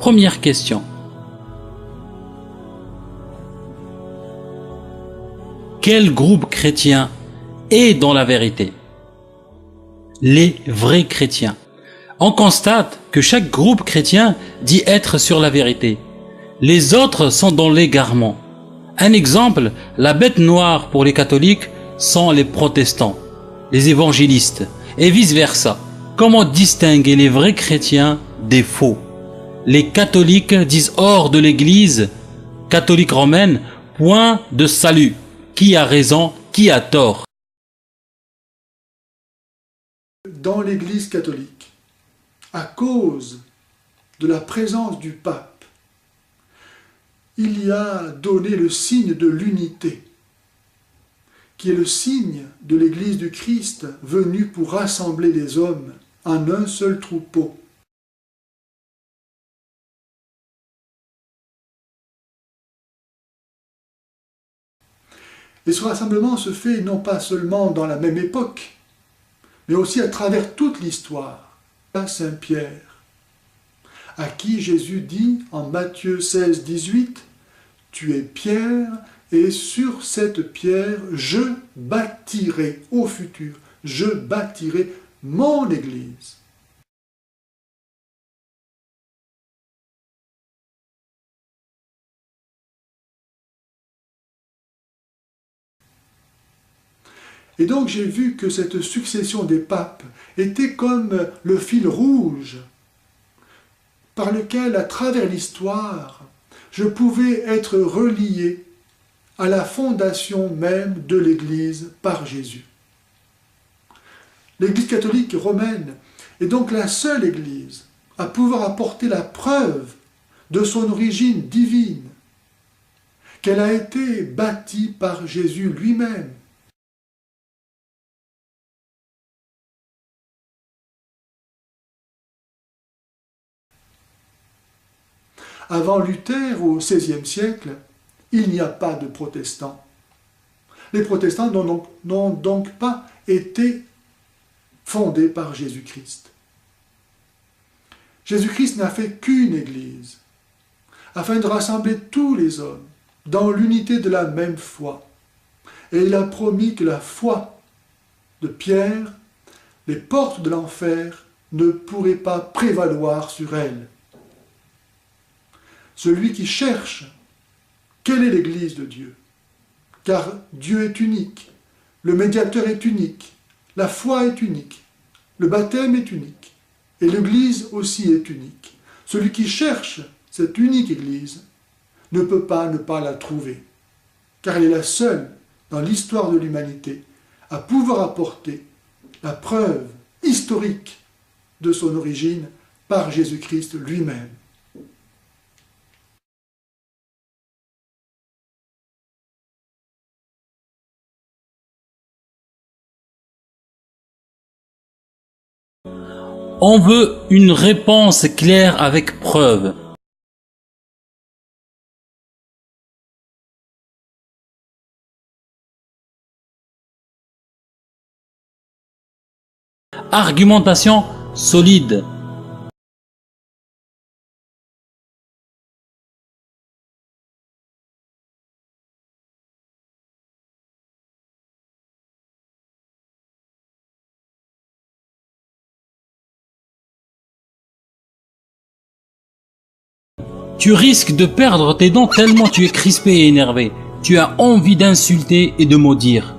Première question. Quel groupe chrétien est dans la vérité? Les vrais chrétiens. On constate que chaque groupe chrétien dit être sur la vérité. Les autres sont dans l'égarement. Un exemple, la bête noire pour les catholiques sont les protestants, les évangélistes, et vice-versa. Comment distinguer les vrais chrétiens des faux? Les catholiques disent hors de l'Église catholique romaine, point de salut. Qui a raison, qui a tort? Dans l'Église catholique, à cause de la présence du pape, il y a donné le signe de l'unité, qui est le signe de l'Église du Christ venue pour rassembler les hommes en un seul troupeau. Et ce rassemblement se fait non pas seulement dans la même époque, mais aussi à travers toute l'histoire. Saint Pierre, à qui Jésus dit en Matthieu 16, 18, « Tu es Pierre, et sur cette pierre, je bâtirai au futur, je bâtirai mon Église. » Et donc j'ai vu que cette succession des papes était comme le fil rouge par lequel, à travers l'histoire, je pouvais être relié à la fondation même de l'Église par Jésus. L'Église catholique romaine est donc la seule Église à pouvoir apporter la preuve de son origine divine, qu'elle a été bâtie par Jésus lui-même. Avant Luther, au XVIe siècle, il n'y a pas de protestants. Les protestants n'ont donc pas été fondés par Jésus-Christ. Jésus-Christ n'a fait qu'une Église, afin de rassembler tous les hommes dans l'unité de la même foi. Et il a promis que la foi de Pierre, les portes de l'enfer ne pourraient pas prévaloir sur elle. Celui qui cherche quelle est l'Église de Dieu, car Dieu est unique, le médiateur est unique, la foi est unique, le baptême est unique, et l'Église aussi est unique. Celui qui cherche cette unique Église ne peut pas ne pas la trouver, car elle est la seule dans l'histoire de l'humanité à pouvoir apporter la preuve historique de son origine par Jésus-Christ lui-même. On veut une réponse claire avec preuve. Argumentation solide. Tu risques de perdre tes dents tellement tu es crispé et énervé. Tu as envie d'insulter et de maudire.